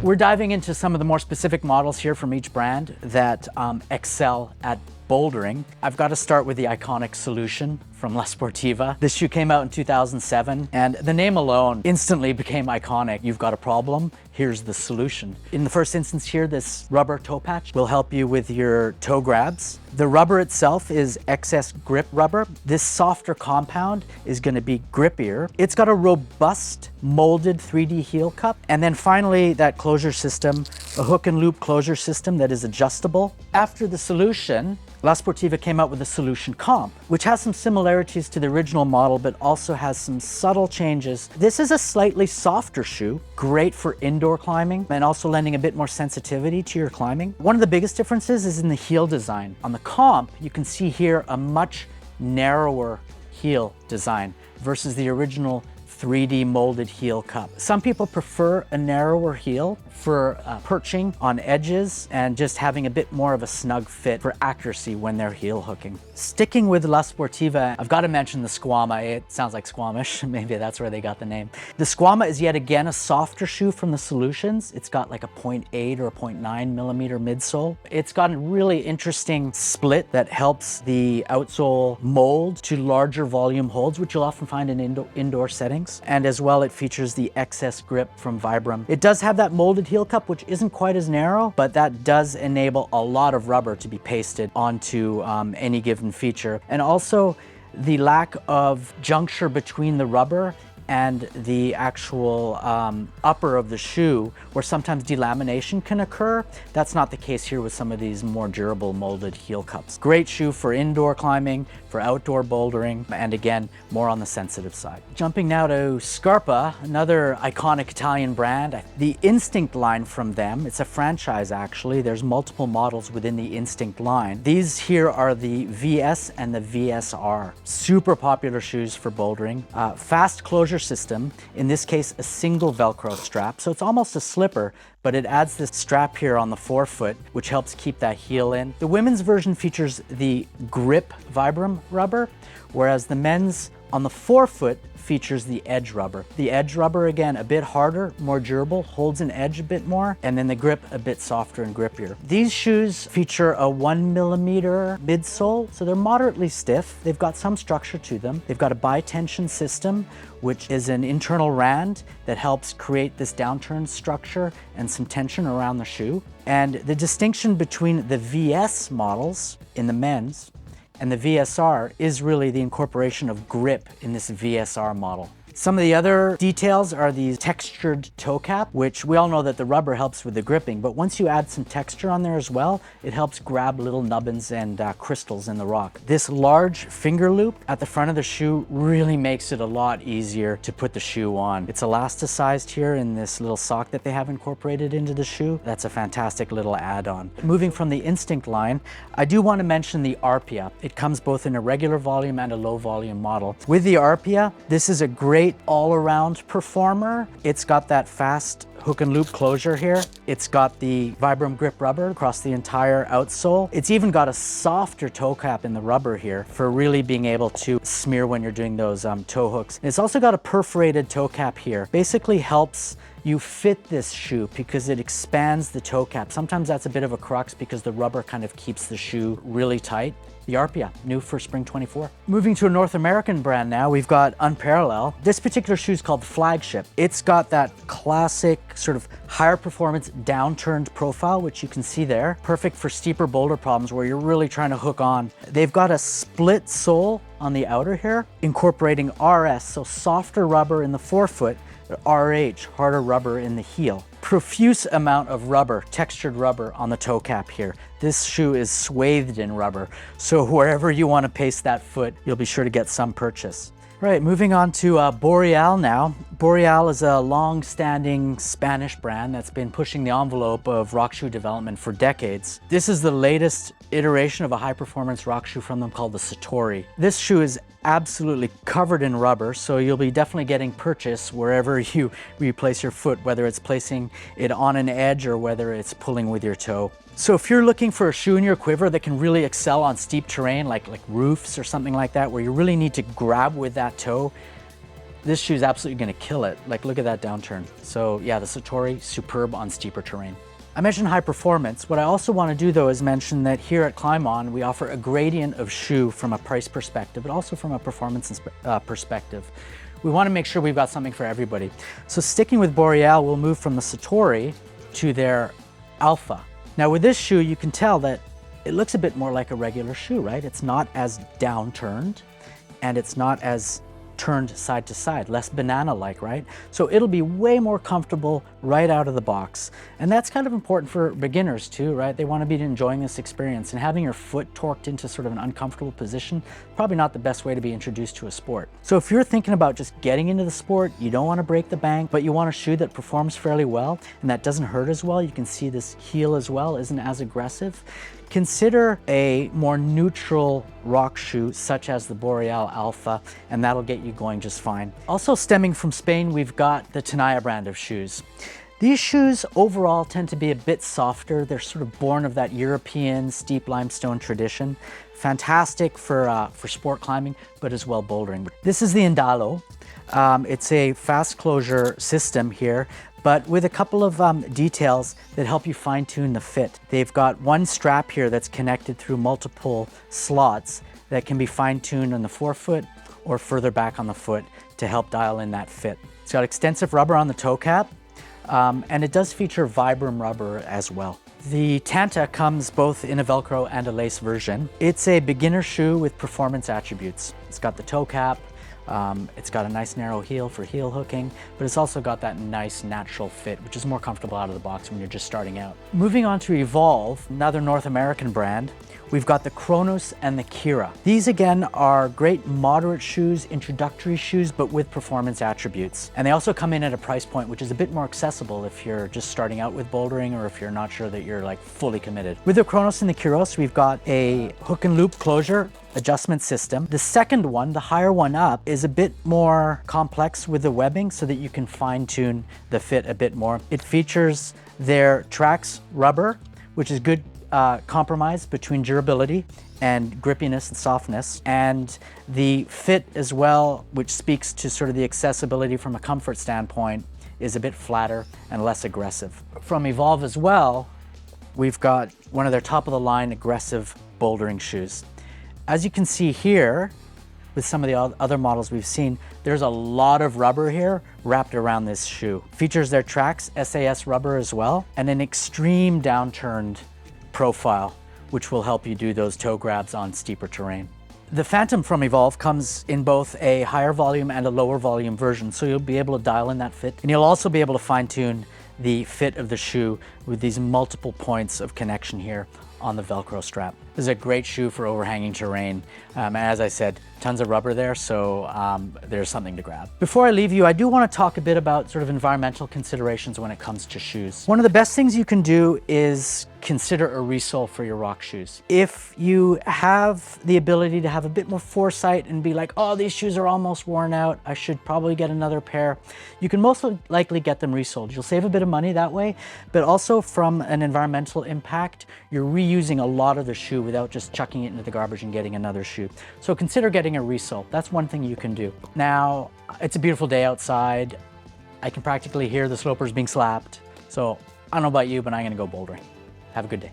We're diving into some of the more specific models here from each brand that excel at bouldering. I've got to start with the iconic Solution from La Sportiva. This shoe came out in 2007, and the name alone instantly became iconic. You've got a problem, here's the solution. In the first instance here, this rubber toe patch will help you with your toe grabs. The rubber itself is excess grip rubber. This softer compound is going to be grippier. It's got a robust molded 3D heel cup. And then finally, that closure system, a hook and loop closure system that is adjustable. After the Solution, La Sportiva came out with a Solution Comp, which has some similarities to the original model, but also has some subtle changes. This is a slightly softer shoe, great for indoor climbing, and also lending a bit more sensitivity to your climbing. One of the biggest differences is in the heel design. On the Comp, you can see here a much narrower heel design versus the original 3D molded heel cup. Some people prefer a narrower heel for perching on edges and just having a bit more of a snug fit for accuracy when they're heel hooking. Sticking with La Sportiva, I've got to mention the Skwama. It sounds like Squamish. Maybe that's where they got the name. The Skwama is yet again a softer shoe from the Solutions. It's got like a 0.8 or a 0.9 millimeter midsole. It's got a really interesting split that helps the outsole mold to larger volume holds, which you'll often find in indoor settings. And as well, it features the excess grip from Vibram. It does have that molded heel cup, which isn't quite as narrow, but that does enable a lot of rubber to be pasted onto any given feature. And also the lack of juncture between the rubber and the actual upper of the shoe, where sometimes delamination can occur. That's not the case here with some of these more durable molded heel cups. Great shoe for indoor climbing, for outdoor bouldering, and again, more on the sensitive side. Jumping now to Scarpa, another iconic Italian brand. The Instinct line from them, it's a franchise actually. There's multiple models within the Instinct line. These here are the VS and the VSR. Super popular shoes for bouldering. Fast closure system, in this case a single Velcro strap, so it's almost a slipper, but it adds this strap here on the forefoot, which helps keep that heel in. The women's version features the grip Vibram rubber, whereas the men's on the forefoot features the edge rubber. The edge rubber, again, a bit harder, more durable, holds an edge a bit more, and then the grip a bit softer and grippier. These shoes feature a 1 millimeter midsole, so they're moderately stiff. They've got some structure to them. They've got a bi-tension system, which is an internal rand that helps create this downturn structure and some tension around the shoe. And the distinction between the VS models in the men's and the VSR is really the incorporation of grip in this VSR model. Some of the other details are these textured toe cap, which we all know that the rubber helps with the gripping, but once you add some texture on there as well, it helps grab little nubbins and crystals in the rock. This large finger loop at the front of the shoe really makes it a lot easier to put the shoe on. It's elasticized here in this little sock that they have incorporated into the shoe. That's a fantastic little add-on. Moving from the Instinct line, I do want to mention the Arpia. It comes both in a regular volume and a low volume model. With the Arpia, this is a great all-around performer. It's got that fast hook and loop closure here. It's got the Vibram grip rubber across the entire outsole. It's even got a softer toe cap in the rubber here for really being able to smear when you're doing those toe hooks. And it's also got a perforated toe cap here. Basically helps you fit this shoe because it expands the toe cap. Sometimes that's a bit of a crux because the rubber kind of keeps the shoe really tight. The Arpia, new for spring 24. Moving to a North American brand now, we've got Unparallel. This particular shoe is called Flagship. It's got that classic sort of higher performance downturned profile, which you can see there. Perfect for steeper boulder problems where you're really trying to hook on. They've got a split sole on the outer here, incorporating RS, so softer rubber in the forefoot, RH, harder rubber in the heel. Profuse amount of rubber, textured rubber on the toe cap here. This shoe is swathed in rubber, so wherever you want to paste that foot, you'll be sure to get some purchase. Right, moving on to Boreal now. Boreal is a long-standing Spanish brand that's been pushing the envelope of rock shoe development for decades. This is the latest iteration of a high-performance rock shoe from them called the Satori. This shoe is absolutely covered in rubber, so you'll be definitely getting purchase wherever you place your foot, whether it's placing it on an edge or whether it's pulling with your toe. So if you're looking for a shoe in your quiver that can really excel on steep terrain, like roofs or something like that, where you really need to grab with that toe, this shoe is absolutely going to kill it. Like, look at that downturn. So yeah, the Satori, superb on steeper terrain. I mentioned high performance. What I also want to do though is mention that here at Climb On, we offer a gradient of shoe from a price perspective, but also from a performance perspective. We want to make sure we've got something for everybody. So sticking with Boreal, we'll move from the Satori to their Alpha. Now with this shoe, you can tell that it looks a bit more like a regular shoe, right? It's not as downturned and it's not as turned side to side, less banana-like, right? So it'll be way more comfortable right out of the box. And that's kind of important for beginners too, right? They want to be enjoying this experience, and having your foot torqued into sort of an uncomfortable position, probably not the best way to be introduced to a sport. So if you're thinking about just getting into the sport, you don't want to break the bank, but you want a shoe that performs fairly well and that doesn't hurt as well. You can see this heel as well isn't as aggressive. Consider a more neutral rock shoe such as the Boreal Alpha, and that'll get you going just fine. Also stemming from Spain, we've got the Tenaya brand of shoes. These shoes overall tend to be a bit softer. They're sort of born of that European steep limestone tradition. Fantastic for sport climbing, but as well bouldering. This is the Indalo. It's a fast closure system here, but with a couple of details that help you fine tune the fit. They've got one strap here that's connected through multiple slots that can be fine tuned on the forefoot or further back on the foot to help dial in that fit. It's got extensive rubber on the toe cap, and it does feature Vibram rubber as well. The Tanta comes both in a Velcro and a lace version. It's a beginner shoe with performance attributes. It's got the toe cap, it's got a nice narrow heel for heel hooking, but it's also got that nice natural fit, which is more comfortable out of the box when you're just starting out. Moving on to Evolv, another North American brand, we've got the Kronos and the Kira. These again are great moderate shoes, introductory shoes, but with performance attributes. And they also come in at a price point which is a bit more accessible if you're just starting out with bouldering or if you're not sure that you're like fully committed. With the Kronos and the Kiros, we've got a hook and loop closure adjustment system. The second one, the higher one up, is a bit more complex with the webbing so that you can fine tune the fit a bit more. It features their Trax rubber, which is good compromise between durability and grippiness and softness, and the fit as well, which speaks to sort of the accessibility from a comfort standpoint, is a bit flatter and less aggressive. From Evolv as well, we've got one of their top of the line aggressive bouldering shoes. As you can see here, with some of the other models we've seen, there's a lot of rubber here wrapped around this shoe. Features their Trax SAS rubber as well, and an extreme downturned profile, which will help you do those toe grabs on steeper terrain. The Phantom from Evolv comes in both a higher volume and a lower volume version, so you'll be able to dial in that fit, and you'll also be able to fine tune the fit of the shoe with these multiple points of connection here on the Velcro strap. This is a great shoe for overhanging terrain. And as I said, tons of rubber there, so there's something to grab. Before I leave you, I do want to talk a bit about sort of environmental considerations when it comes to shoes. One of the best things you can do is consider a resole for your rock shoes. If you have the ability to have a bit more foresight and be like, oh, these shoes are almost worn out, I should probably get another pair, you can most likely get them resoled. You'll save a bit of money that way, but also from an environmental impact, you're reusing a lot of the shoe without just chucking it into the garbage and getting another shoe. So consider getting a resole. That's one thing you can do. Now, it's a beautiful day outside. I can practically hear the slopers being slapped. So I don't know about you, but I'm gonna go bouldering. Have a good day.